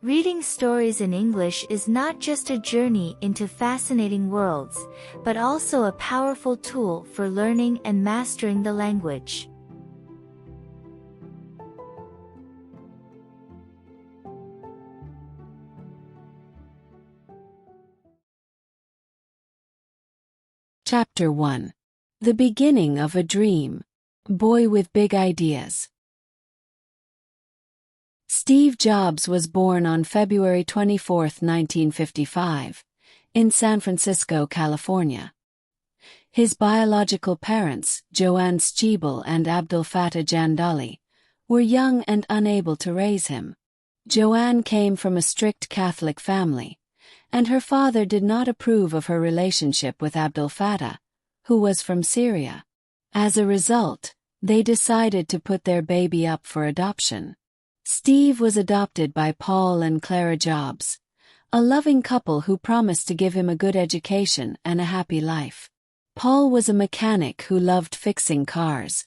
Reading stories in English is not just a journey into fascinating worlds, but also a powerful tool for learning and mastering the language. Chapter 1. The Beginning of a Dream. Boy with Big Ideas. Steve Jobs was born on February 24, 1955, in San Francisco, California. His biological parents, Joanne Schiebel and Abdul Fattah Jandali, were young and unable to raise him. Joanne came from a strict Catholic family, and her father did not approve of her relationship with Abdul Fattah, who was from Syria. As a result, they decided to put their baby up for adoption. Steve was adopted by Paul and Clara Jobs, a loving couple who promised to give him a good education and a happy life. Paul was a mechanic who loved fixing cars,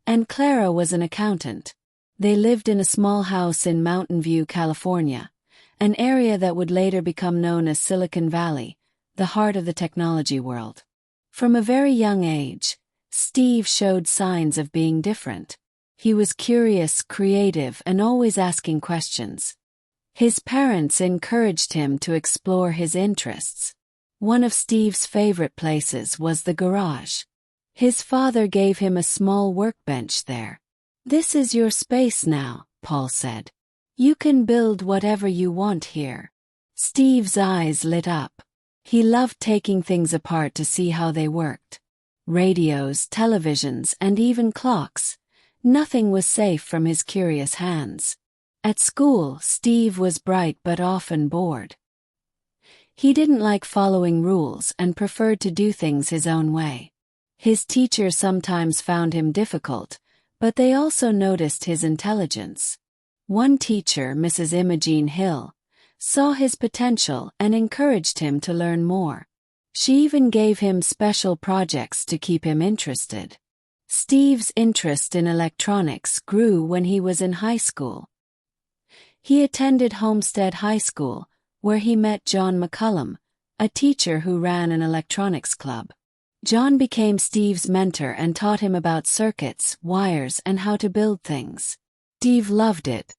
and Clara was an accountant. They lived in a small house in Mountain View, California, an area that would later become known as Silicon Valley, the heart of the technology world. From a very young age, Steve showed signs of being different. He was curious, creative, and always asking questions. His parents encouraged him to explore his interests. One of Steve's favorite places was the garage. His father gave him a small workbench there. "This is your space now," Paul said. "You can build whatever you want here." Steve's eyes lit up. He loved taking things apart to see how they worked. Radios, televisions, and even clocks. Nothing was safe from his curious hands. At school, Steve was bright but often bored. He didn't like following rules and preferred to do things his own way. His teachers sometimes found him difficult, but they also noticed his intelligence. One teacher, Mrs. Imogene Hill, saw his potential and encouraged him to learn more. She even gave him special projects to keep him interested. Steve's interest in electronics grew when he was in high school. He attended Homestead High School, where he met John McCullum, a teacher who ran an electronics club. John became Steve's mentor and taught him about circuits, wires, and how to build things. Steve loved it.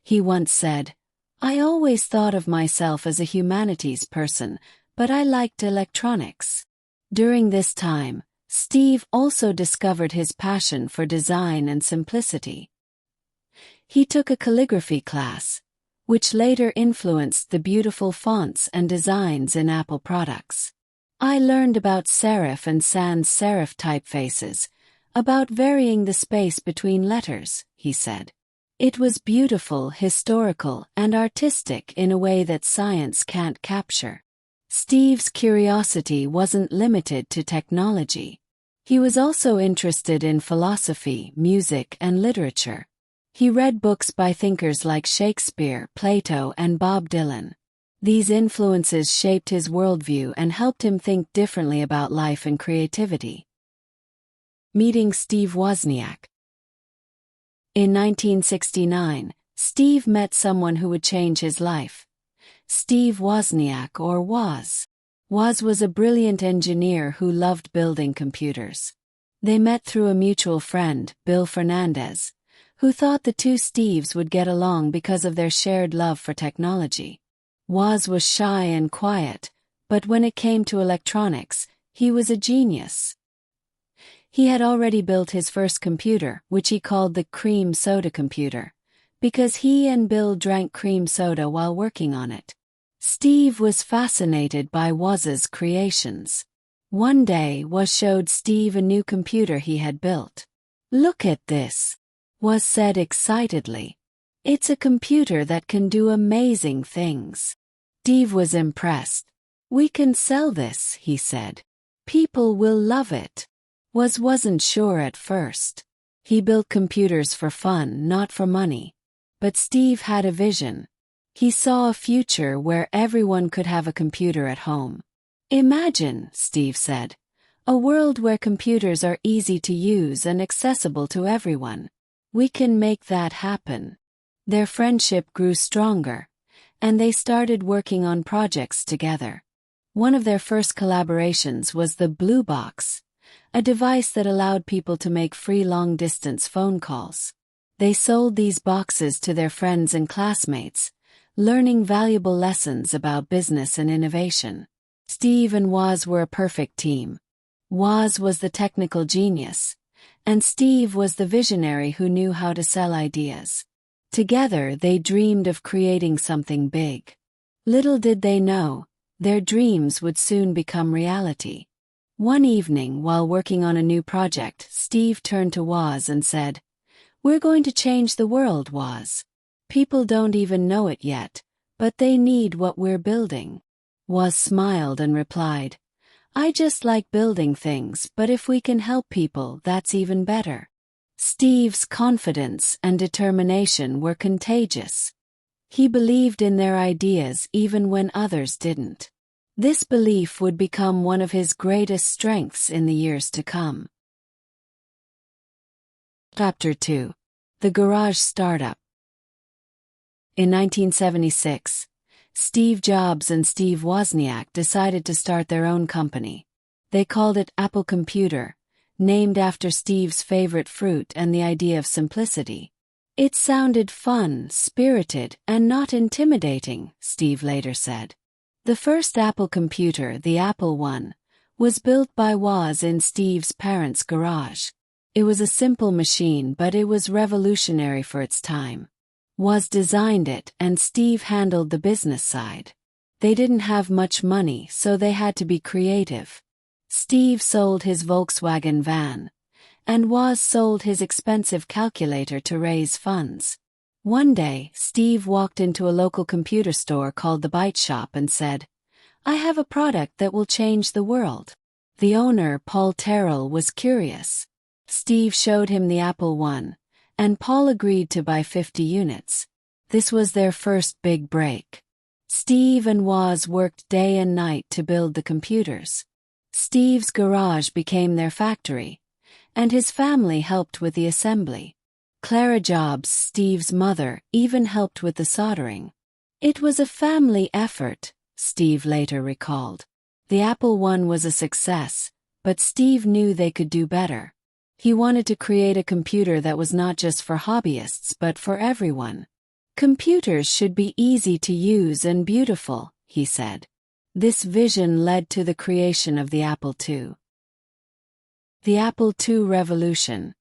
He once said, "I always thought of myself as a humanities person, but I liked electronics." During this time, Steve also discovered his passion for design and simplicity. He took a calligraphy class, which later influenced the beautiful fonts and designs in Apple products. "I learned about serif and sans serif typefaces, about varying the space between letters," he said. "It was beautiful, historical, and artistic in a way that science can't capture." Steve's curiosity wasn't limited to technology. He was also interested in philosophy, music, and literature. He read books by thinkers like Shakespeare, Plato, and Bob Dylan. These influences shaped his worldview and helped him think differently about life and creativity. Meeting Steve Wozniak. In 1969, Steve met someone who would change his life. Steve Wozniak, or Woz. Woz was a brilliant engineer who loved building computers. They met through a mutual friend, Bill Fernandez, who thought the two Steves would get along because of their shared love for technology. Woz was shy and quiet, but when it came to electronics, he was a genius. He had already built his first computer, which he called the cream soda computer, because he and Bill drank cream soda while working on it. Steve was fascinated by Woz's creations. One day, Woz showed Steve a new computer he had built. "Look at this," Woz said excitedly. "It's a computer that can do amazing things." Steve was impressed. "We can sell this," he said. "People will love it." Woz wasn't sure at first. He built computers for fun, not for money. But Steve had a vision. He saw a future where everyone could have a computer at home. "Imagine," Steve said, "a world where computers are easy to use and accessible to everyone. We can make that happen." Their friendship grew stronger, and they started working on projects together. One of their first collaborations was the Blue Box, a device that allowed people to make free long-distance phone calls. They sold these boxes to their friends and classmates, learning valuable lessons about business and innovation. Steve and Woz were a perfect team. Woz was the technical genius, and Steve was the visionary who knew how to sell ideas. Together they dreamed of creating something big. Little did they know, their dreams would soon become reality. One evening while working on a new project, Steve turned to Woz and said, "We're going to change the world, Woz. People don't even know it yet, but they need what we're building." Woz smiled and replied, "I just like building things, but if we can help people, that's even better." Steve's confidence and determination were contagious. He believed in their ideas even when others didn't. This belief would become one of his greatest strengths in the years to come. Chapter 2. The Garage Startup. In 1976, Steve Jobs and Steve Wozniak decided to start their own company. They called it Apple Computer, named after Steve's favorite fruit and the idea of simplicity. "It sounded fun, spirited, and not intimidating," Steve later said. The first Apple computer, the Apple I, was built by Woz in Steve's parents' garage. It was a simple machine, but it was revolutionary for its time. Woz designed it, and Steve handled the business side. They didn't have much money, so they had to be creative. Steve sold his Volkswagen van, and Woz sold his expensive calculator to raise funds. One day, Steve walked into a local computer store called the Byte Shop and said, "I have a product that will change the world." The owner, Paul Terrell, was curious. Steve showed him the Apple I, and Paul agreed to buy 50 units. This was their first big break. Steve and Woz worked day and night to build the computers. Steve's garage became their factory, and his family helped with the assembly. Clara Jobs, Steve's mother, even helped with the soldering. "It was a family effort," Steve later recalled. The Apple I was a success, but Steve knew they could do better. He wanted to create a computer that was not just for hobbyists but for everyone. "Computers should be easy to use and beautiful," he said. This vision led to the creation of the Apple II. The Apple II revolution.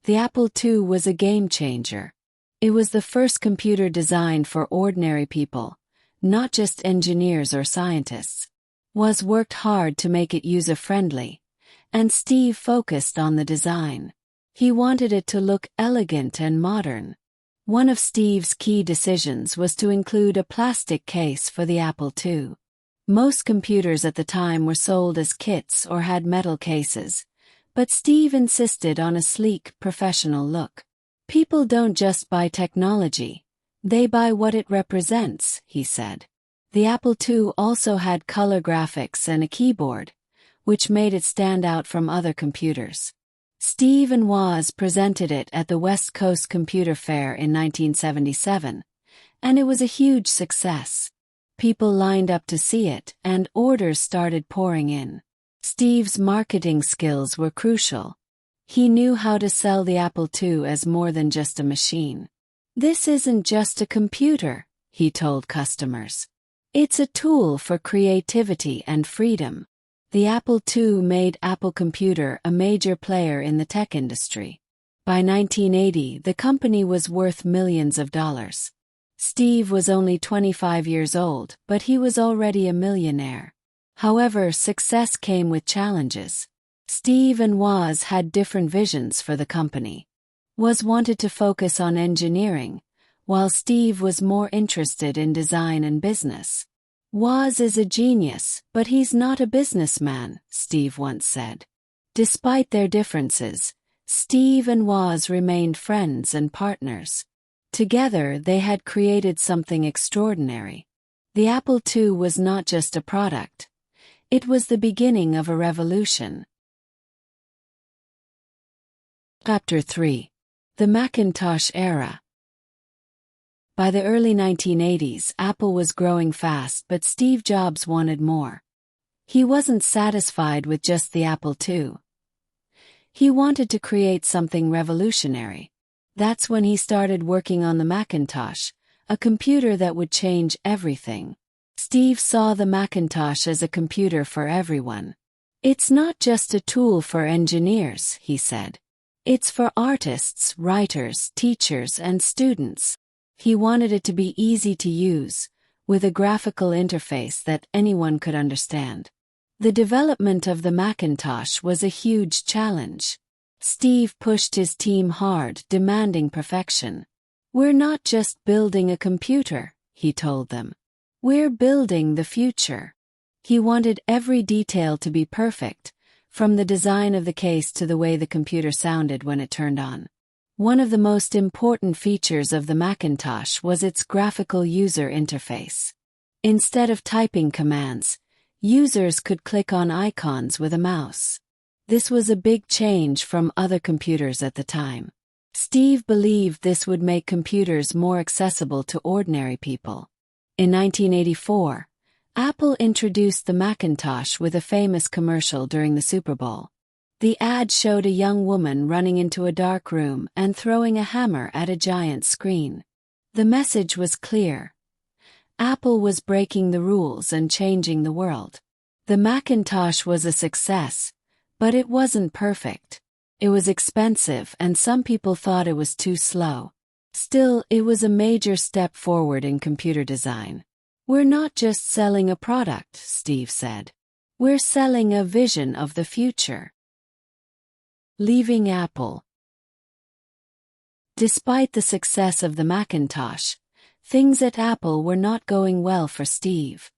The Apple II was a game changer. It was the first computer designed for ordinary people, not just engineers or scientists. Woz worked hard to make it user-friendly, and Steve focused on the design. He wanted it to look elegant and modern. One of Steve's key decisions was to include a plastic case for the Apple II. Most computers at the time were sold as kits or had metal cases, but Steve insisted on a sleek, professional look. "People don't just buy technology, they buy what it represents," he said. The Apple II also had color graphics and a keyboard, which made it stand out from other computers. Steve and Woz presented it at the West Coast Computer Fair in 1977, and it was a huge success. People lined up to see it, and orders started pouring in. Steve's marketing skills were crucial. He knew how to sell the Apple II as more than just a machine. "This isn't just a computer," he told customers. "It's a tool for creativity and freedom." The Apple II made Apple Computer a major player in the tech industry. By 1980, the company was worth millions of dollars. Steve was only 25 years old, but he was already a millionaire. However, success came with challenges. Steve and Woz had different visions for the company. Woz wanted to focus on engineering, while Steve was more interested in design and business. "Woz is a genius, but he's not a businessman," Steve once said. Despite their differences, Steve and Woz remained friends and partners. Together they had created something extraordinary. The Apple II was not just a product. It was the beginning of a revolution. Chapter 3. The Macintosh Era. By the early 1980s, Apple was growing fast, but Steve Jobs wanted more. He wasn't satisfied with just the Apple II. He wanted to create something revolutionary. That's when he started working on the Macintosh, a computer that would change everything. Steve saw the Macintosh as a computer for everyone. It's not just a tool for engineers, he said. It's for artists, writers, teachers, and students. He wanted it to be easy to use, with a graphical interface that anyone could understand. The development of the Macintosh was a huge challenge. Steve pushed his team hard, demanding perfection. "We're not just building a computer," he told them. "We're building the future." He wanted every detail to be perfect, from the design of the case to the way the computer sounded when it turned on. One of the most important features of the Macintosh was its graphical user interface. Instead of typing commands, users could click on icons with a mouse. This was a big change from other computers at the time. Steve believed this would make computers more accessible to ordinary people. In 1984, Apple introduced the Macintosh with a famous commercial during the Super Bowl. The ad showed a young woman running into a dark room and throwing a hammer at a giant screen. The message was clear. Apple was breaking the rules and changing the world. The Macintosh was a success, but it wasn't perfect. It was expensive and some people thought it was too slow. Still, it was a major step forward in computer design. "We're not just selling a product," Steve said. "We're selling a vision of the future." Leaving Apple. Despite the success of the Macintosh, things at Apple were not going well for Steve.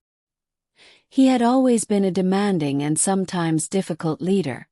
He had always been a demanding and sometimes difficult leader,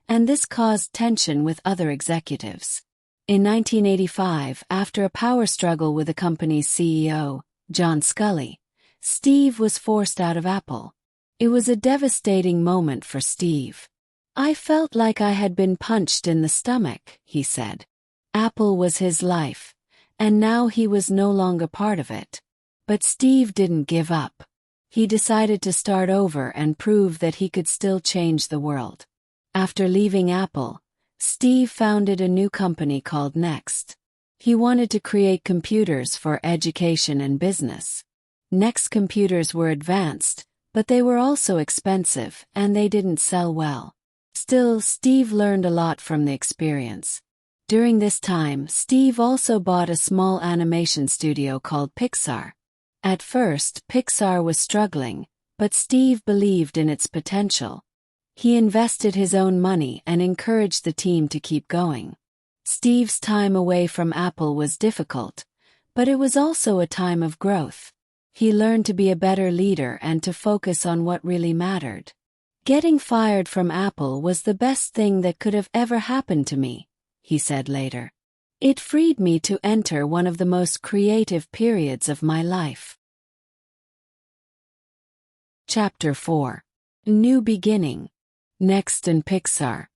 and this caused tension with other executives. In 1985, after a power struggle with the company's CEO, John Sculley, Steve was forced out of Apple. It was a devastating moment for Steve. "I felt like I had been punched in the stomach," he said. Apple was his life, and now he was no longer part of it. But Steve didn't give up. He decided to start over and prove that he could still change the world. After leaving Apple, Steve founded a new company called NeXT. He wanted to create computers for education and business. NeXT computers were advanced, but they were also expensive, and they didn't sell well. Still, Steve learned a lot from the experience. During this time, Steve also bought a small animation studio called Pixar. At first, Pixar was struggling, but Steve believed in its potential. He invested his own money and encouraged the team to keep going. Steve's time away from Apple was difficult, but it was also a time of growth. He learned to be a better leader and to focus on what really mattered. "Getting fired from Apple was the best thing that could have ever happened to me," he said later. "It freed me to enter one of the most creative periods of my life." Chapter 4. New Beginning. NeXT and Pixar.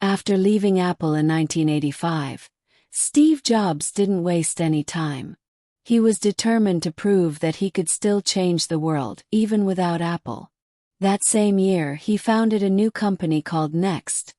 After leaving Apple in 1985, Steve Jobs didn't waste any time. He was determined to prove that he could still change the world, even without Apple. That same year, he founded a new company called NeXT,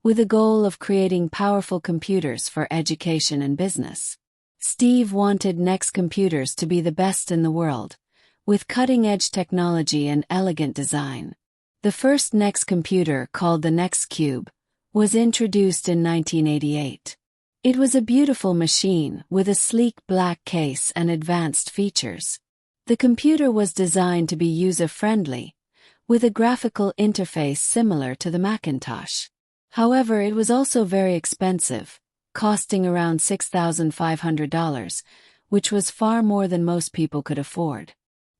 with the goal of creating powerful computers for education and business. Steve wanted NeXT computers to be the best in the world, with cutting-edge technology and elegant design. The first NeXT computer, called the NeXT Cube, was introduced in 1988. It was a beautiful machine with a sleek black case and advanced features. The computer was designed to be user-friendly, with a graphical interface similar to the Macintosh. However, it was also very expensive, costing around $6,500, which was far more than most people could afford.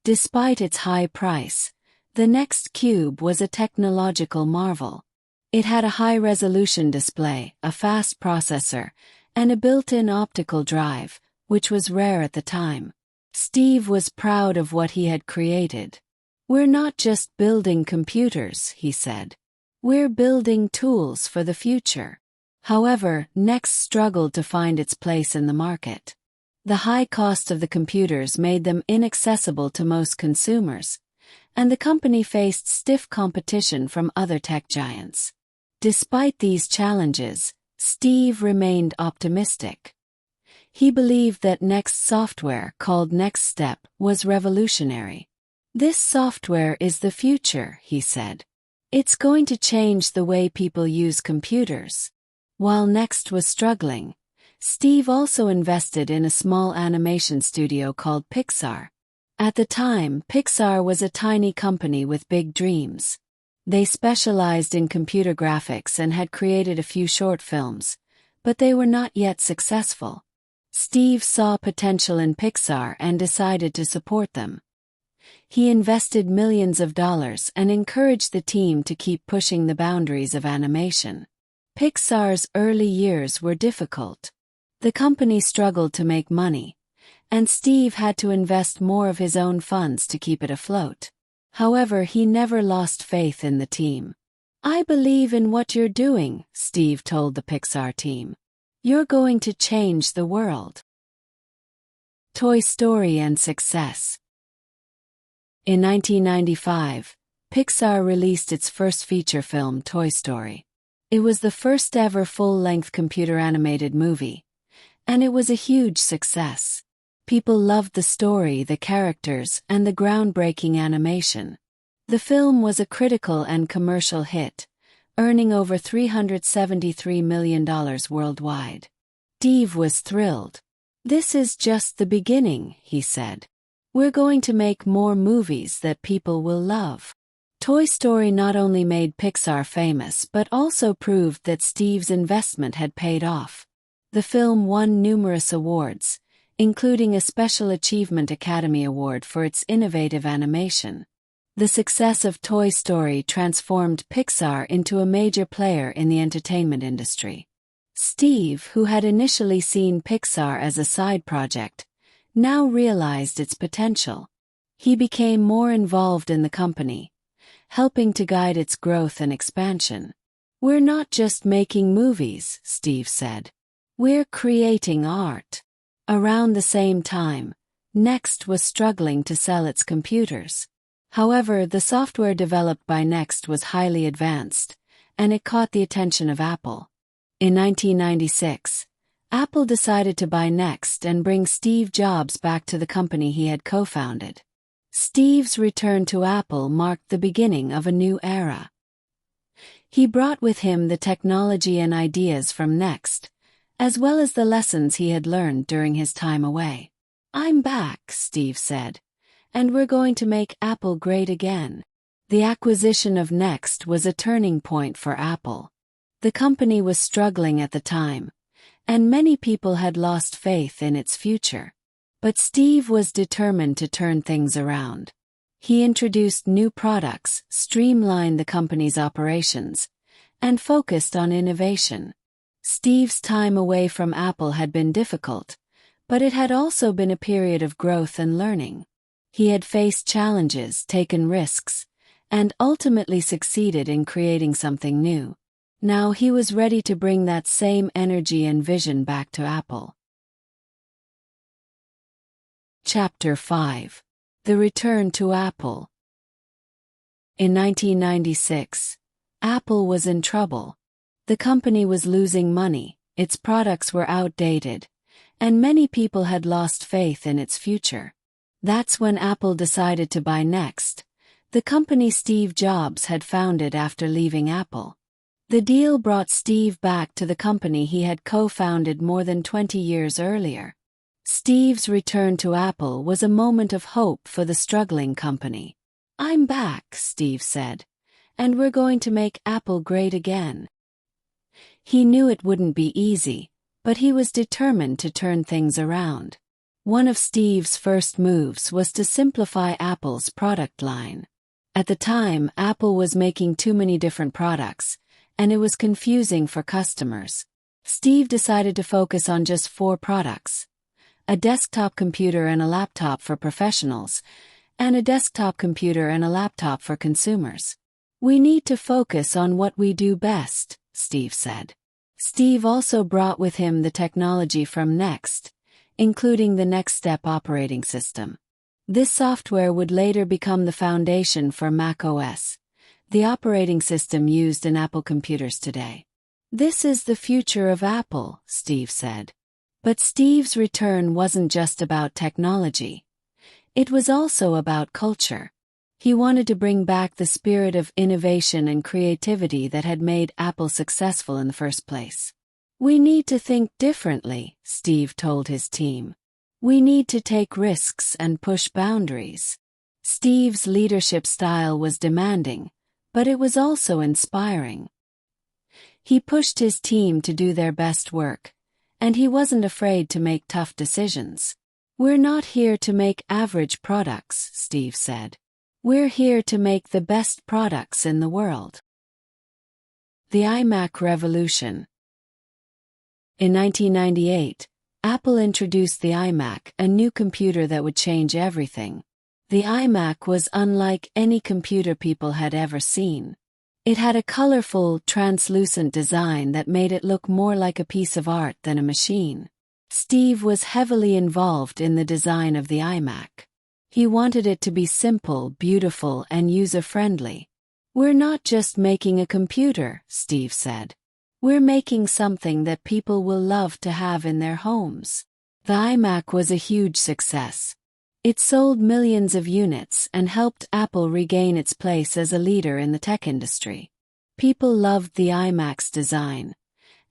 Despite its high price, the NeXT Cube was a technological marvel. It had a high-resolution display, a fast processor, and a built-in optical drive, which was rare at the time. Steve was proud of what he had created. "We're not just building computers," he said. "We're building tools for the future." However, NeXT struggled to find its place in the market. The high cost of the computers made them inaccessible to most consumers, and the company faced stiff competition from other tech giants. Despite these challenges, Steve remained optimistic. He believed that NeXT software, called NeXT was revolutionary. "This software is the future," he said. "It's going to change the way people use computers." While NeXT was struggling, Steve also invested in a small animation studio called Pixar. At the time, Pixar was a tiny company with big dreams. They specialized in computer graphics and had created a few short films, but they were not yet successful. Steve saw potential in Pixar and decided to support them. He invested millions of dollars and encouraged the team to keep pushing the boundaries of animation. Pixar's early years were difficult. The company struggled to make money, and Steve had to invest more of his own funds to keep it afloat. However, he never lost faith in the team. "I believe in what you're doing," Steve told the Pixar team. "You're going to change the world." Toy Story and success. In 1995, Pixar released its first feature film, Toy Story. It was the first ever full-length computer-animated movie, and it was a huge success. People loved the story, the characters, and the groundbreaking animation. The film was a critical and commercial hit, earning over $373 million worldwide. Steve was thrilled. "This is just the beginning," he said. "We're going to make more movies that people will love." Toy Story not only made Pixar famous but also proved that Steve's investment had paid off. The film won numerous awards, including a Special Achievement Academy Award for its innovative animation. The success of Toy Story transformed Pixar into a major player in the entertainment industry. Steve, who had initially seen Pixar as a side project, now realized its potential. He became more involved in the company, helping to guide its growth and expansion. "We're not just making movies," Steve said. "We're creating art." Around the same time, NeXT was struggling to sell its computers. However, the software developed by NeXT was highly advanced, and it caught the attention of Apple. In 1996, Apple decided to buy NeXT and bring Steve Jobs back to the company he had co-founded. Steve's return to Apple marked the beginning of a new era. He brought with him the technology and ideas from NeXT, as well as the lessons he had learned during his time away. "I'm back," Steve said, "and we're going to make Apple great again." The acquisition of NeXT was a turning point for Apple. The company was struggling at the time, and many people had lost faith in its future. But Steve was determined to turn things around. He introduced new products, streamlined the company's operations, and focused on innovation. Steve's time away from Apple had been difficult, but it had also been a period of growth and learning. He had faced challenges, taken risks, and ultimately succeeded in creating something new. Now he was ready to bring that same energy and vision back to Apple. Chapter 5. The Return to Apple. In 1996, Apple was in trouble. The company was losing money, its products were outdated, and many people had lost faith in its future. That's when Apple decided to buy NeXT, the company Steve Jobs had founded after leaving Apple. The deal brought Steve back to the company he had co-founded more than 20 years earlier. Steve's return to Apple was a moment of hope for the struggling company. "I'm back," Steve said, "and we're going to make Apple great again." He knew it wouldn't be easy, but he was determined to turn things around. One of Steve's first moves was to simplify Apple's product line. At the time, Apple was making too many different products, and it was confusing for customers. Steve decided to focus on just 4 products: a desktop computer and a laptop for professionals, and a desktop computer and a laptop for consumers. "We need to focus on what we do best," Steve said. Steve also brought with him the technology from NeXT, including the NeXT operating system. This software would later become the foundation for Mac OS, the operating system used in Apple computers today. "This is the future of Apple," Steve said. But Steve's return wasn't just about technology. It was also about culture. He wanted to bring back the spirit of innovation and creativity that had made Apple successful in the first place. "We need to think differently," Steve told his team. "We need to take risks and push boundaries." Steve's leadership style was demanding, but it was also inspiring. He pushed his team to do their best work, and he wasn't afraid to make tough decisions. "We're not here to make average products," Steve said. "We're here to make the best products in the world." The iMac revolution. In 1998, Apple introduced the iMac, a new computer that would change everything. The iMac was unlike any computer people had ever seen. It had a colorful, translucent design that made it look more like a piece of art than a machine. Steve was heavily involved in the design of the iMac. He wanted it to be simple, beautiful, and user-friendly. "We're not just making a computer," Steve said. "We're making something that people will love to have in their homes." The iMac was a huge success. It sold millions of units and helped Apple regain its place as a leader in the tech industry. People loved the iMac's design,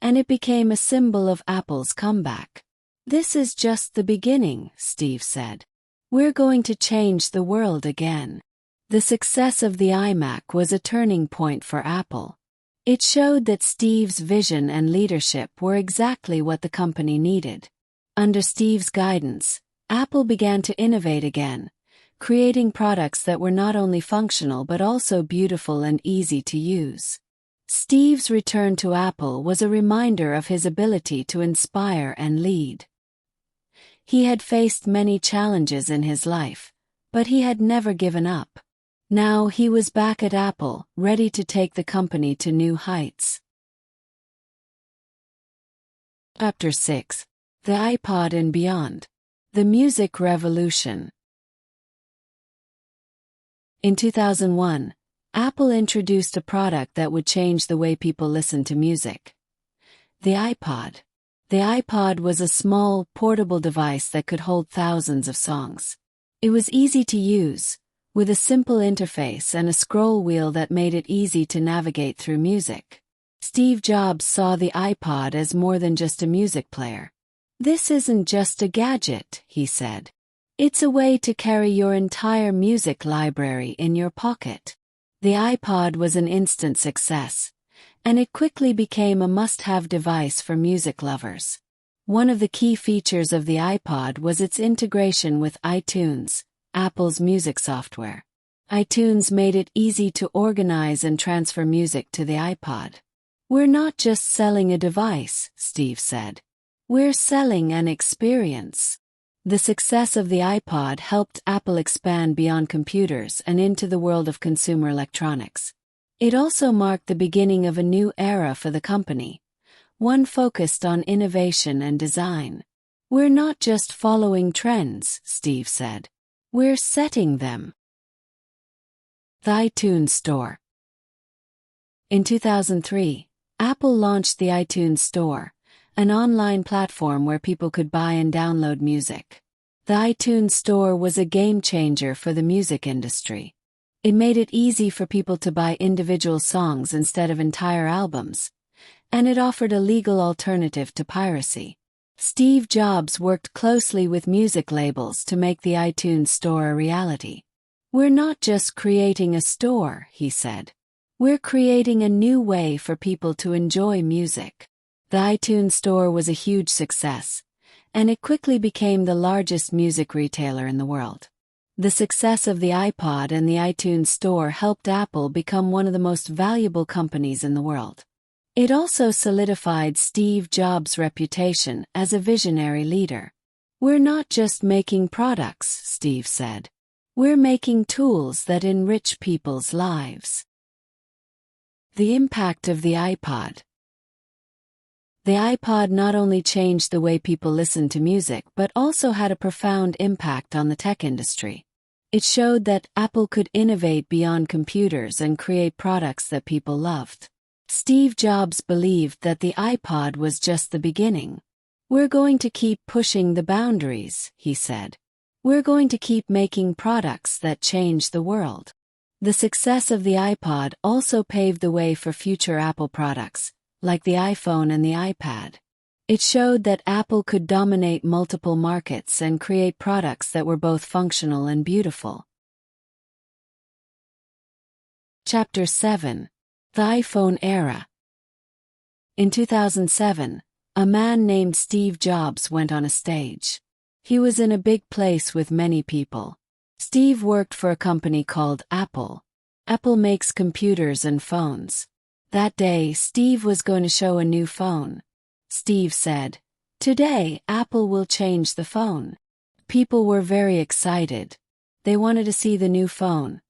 and it became a symbol of Apple's comeback. "This is just the beginning," Steve said. "We're going to change the world again." The success of the iMac was a turning point for Apple. It showed that Steve's vision and leadership were exactly what the company needed. Under Steve's guidance, Apple began to innovate again, creating products that were not only functional but also beautiful and easy to use. Steve's return to Apple was a reminder of his ability to inspire and lead. He had faced many challenges in his life, but he had never given up. Now he was back at Apple, ready to take the company to new heights. Chapter 6. The iPod and Beyond. The Music Revolution. In 2001, Apple introduced a product that would change the way people listen to music. The iPod. The iPod was a small, portable device that could hold thousands of songs. It was easy to use, with a simple interface and a scroll wheel that made it easy to navigate through music. Steve Jobs saw the iPod as more than just a music player. "This isn't just a gadget," he said. "It's a way to carry your entire music library in your pocket." The iPod was an instant success, and it quickly became a must-have device for music lovers. One of the key features of the iPod was its integration with iTunes, Apple's music software. iTunes made it easy to organize and transfer music to the iPod. "We're not just selling a device," Steve said. "We're selling an experience." The success of the iPod helped Apple expand beyond computers and into the world of consumer electronics. It also marked the beginning of a new era for the company, one focused on innovation and design. "We're not just following trends," Steve said. "We're setting them." The iTunes Store. In 2003, Apple launched the iTunes Store, an online platform where people could buy and download music. The iTunes Store was a game changer for the music industry. It made it easy for people to buy individual songs instead of entire albums, and it offered a legal alternative to piracy. Steve Jobs worked closely with music labels to make the iTunes Store a reality. "We're not just creating a store," he said. "We're creating a new way for people to enjoy music." The iTunes Store was a huge success, and it quickly became the largest music retailer in the world. The success of the iPod and the iTunes Store helped Apple become one of the most valuable companies in the world. It also solidified Steve Jobs' reputation as a visionary leader. "We're not just making products," Steve said. "We're making tools that enrich people's lives." The impact of the iPod. The iPod not only changed the way people listened to music but also had a profound impact on the tech industry. It showed that Apple could innovate beyond computers and create products that people loved. Steve Jobs believed that the iPod was just the beginning. "We're going to keep pushing the boundaries," he said. "We're going to keep making products that change the world." The success of the iPod also paved the way for future Apple products, like the iPhone and the iPad. It showed that Apple could dominate multiple markets and create products that were both functional and beautiful. Chapter 7. The iPhone Era. In 2007, a man named Steve Jobs went on a stage. He was in a big place with many people. Steve worked for a company called Apple. Apple makes computers and phones. That day, Steve was going to show a new phone. Steve said, "Today, Apple will change the phone." People were very excited. They wanted to see the new phone.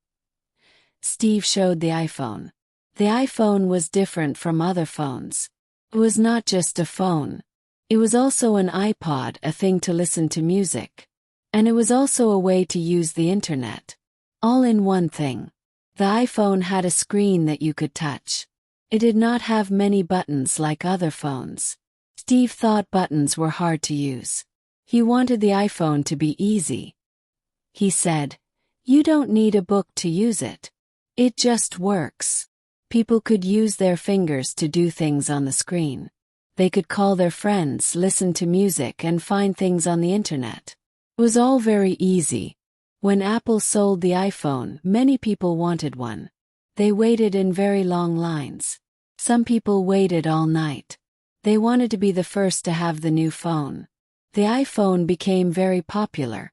Steve showed the iPhone. The iPhone was different from other phones. It was not just a phone. It was also an iPod, a thing to listen to music. And it was also a way to use the internet. All in one thing. The iPhone had a screen that you could touch. It did not have many buttons like other phones. Steve thought buttons were hard to use. He wanted the iPhone to be easy. He said, "You don't need a book to use it. It just works." People could use their fingers to do things on the screen. They could call their friends, listen to music, and find things on the internet. It was all very easy. When Apple sold the iPhone, many people wanted one. They waited in very long lines. Some people waited all night. They wanted to be the first to have the new phone. The iPhone became very popular.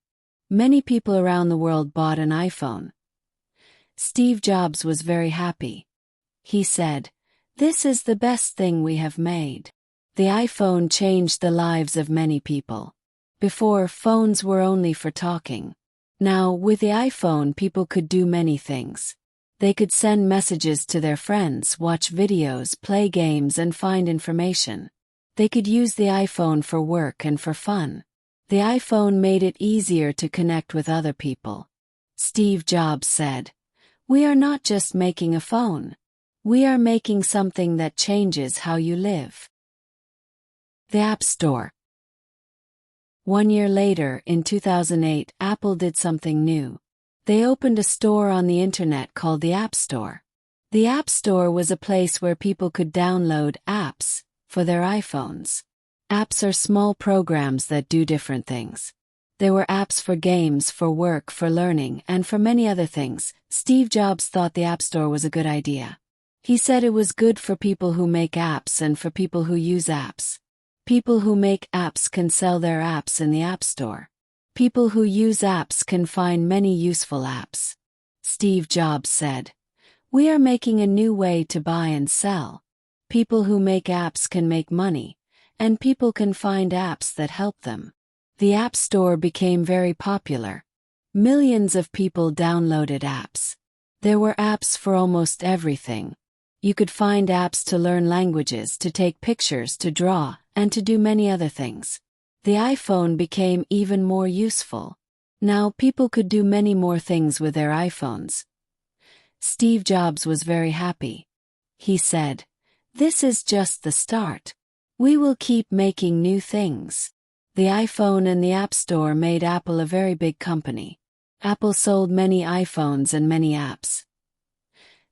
Many people around the world bought an iPhone. Steve Jobs was very happy. He said, "This is the best thing we have made." The iPhone changed the lives of many people. Before, phones were only for talking. Now, with the iPhone, people could do many things. They could send messages to their friends, watch videos, play games, and find information. They could use the iPhone for work and for fun. The iPhone made it easier to connect with other people. Steve Jobs said, "We are not just making a phone. We are making something that changes how you live." The App Store. 1 year later, in 2008, Apple did something new. They opened a store on the internet called the App Store. The App Store was a place where people could download apps for their iPhones. Apps are small programs that do different things. There were apps for games, for work, for learning, and for many other things. Steve Jobs thought the App Store was a good idea. He said it was good for people who make apps and for people who use apps. People who make apps can sell their apps in the App Store. People who use apps can find many useful apps. Steve Jobs said, "We are making a new way to buy and sell. People who make apps can make money, and people can find apps that help them." The App Store became very popular. Millions of people downloaded apps. There were apps for almost everything. You could find apps to learn languages, to take pictures, to draw, and to do many other things. The iPhone became even more useful. Now people could do many more things with their iPhones. Steve Jobs was very happy. He said, "This is just the start. We will keep making new things." The iPhone and the App Store made Apple a very big company. Apple sold many iPhones and many apps.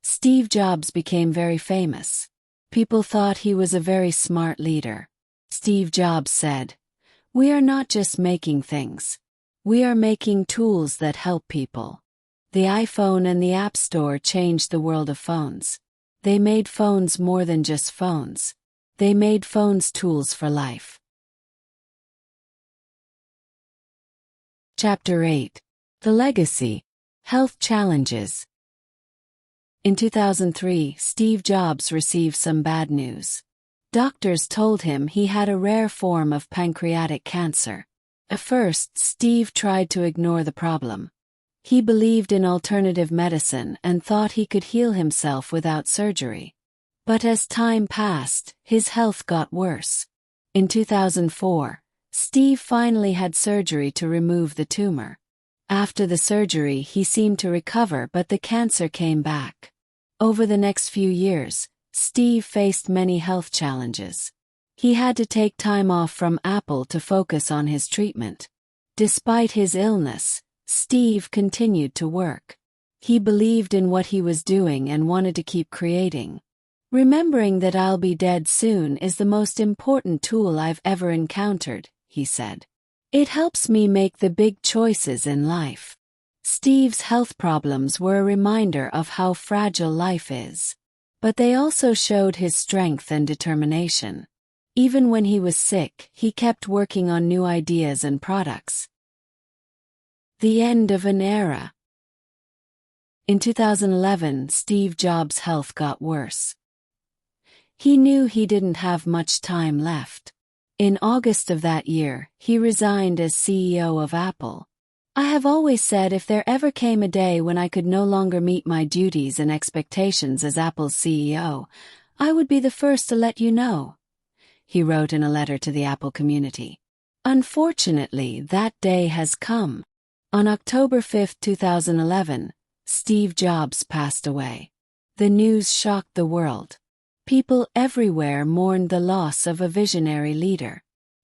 Steve Jobs became very famous. People thought he was a very smart leader. Steve Jobs said, "We are not just making things. We are making tools that help people." The iPhone and the App Store changed the world of phones. They made phones more than just phones. They made phones tools for life. Chapter 8. The Legacy. Health Challenges. In 2003, Steve Jobs received some bad news. Doctors told him he had a rare form of pancreatic cancer. At first, Steve tried to ignore the problem. He believed in alternative medicine and thought he could heal himself without surgery. But as time passed, his health got worse. In 2004, Steve finally had surgery to remove the tumor. After the surgery, he seemed to recover, but the cancer came back. Over the next few years, Steve faced many health challenges. He had to take time off from Apple to focus on his treatment. Despite his illness, Steve continued to work. He believed in what he was doing and wanted to keep creating. "Remembering that I'll be dead soon is the most important tool I've ever encountered," he said. "It helps me make the big choices in life." Steve's health problems were a reminder of how fragile life is. But they also showed his strength and determination. Even when he was sick, he kept working on new ideas and products. The end of an era. In 2011, Steve Jobs' health got worse. He knew he didn't have much time left. In August of that year, he resigned as CEO of Apple. "I have always said if there ever came a day when I could no longer meet my duties and expectations as Apple's CEO, I would be the first to let you know," he wrote in a letter to the Apple community. Unfortunately, that day has come. On October 5, 2011, Steve Jobs passed away. The news shocked the world. People everywhere mourned the loss of a visionary leader.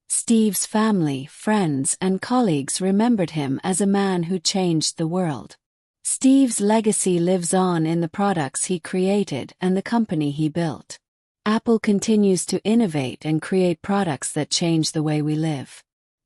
Steve's family, friends, and colleagues remembered him as a man who changed the world. Steve's legacy lives on in the products he created and the company he built. Apple continues to innovate and create products that change the way we live.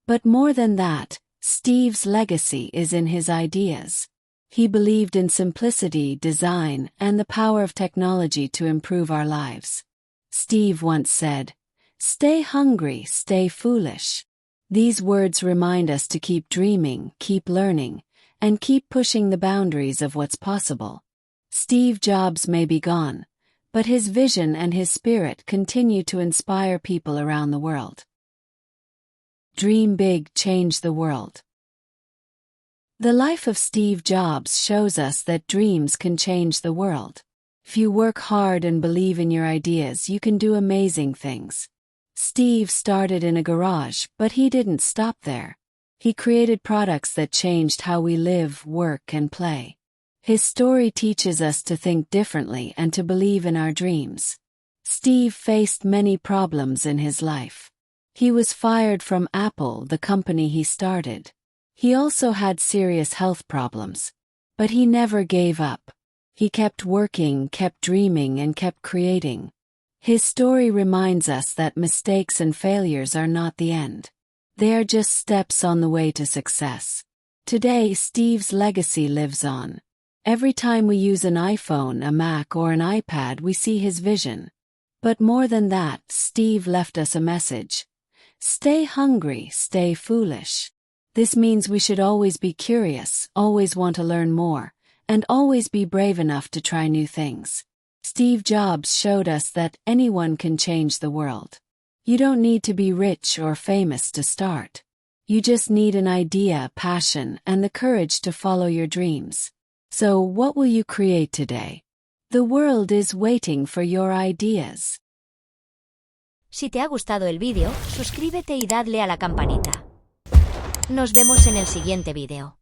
But more than that, Steve's legacy is in his ideas. He believed in simplicity, design, and the power of technology to improve our lives. Steve once said, "Stay hungry, stay foolish." These words remind us to keep dreaming, keep learning, and keep pushing the boundaries of what's possible. Steve Jobs may be gone, but his vision and his spirit continue to inspire people around the world. Dream big, change the world. The life of Steve Jobs shows us that dreams can change the world. If you work hard and believe in your ideas, you can do amazing things. Steve started in a garage, but he didn't stop there. He created products that changed how we live, work, and play. His story teaches us to think differently and to believe in our dreams. Steve faced many problems in his life. He was fired from Apple, the company he started. He also had serious health problems. But he never gave up. He kept working, kept dreaming, and kept creating. His story reminds us that mistakes and failures are not the end. They are just steps on the way to success. Today, Steve's legacy lives on. Every time we use an iPhone, a Mac, or an iPad, we see his vision. But more than that, Steve left us a message. Stay hungry, stay foolish. This means we should always be curious, always want to learn more, and always be brave enough to try new things. Steve Jobs showed us that anyone can change the world. You don't need to be rich or famous to start. You just need an idea, passion, and the courage to follow your dreams. So, what will you create today? The world is waiting for your ideas. Si te ha gustado el vídeo, suscríbete y dadle a la campanita. Nos vemos en el siguiente vídeo.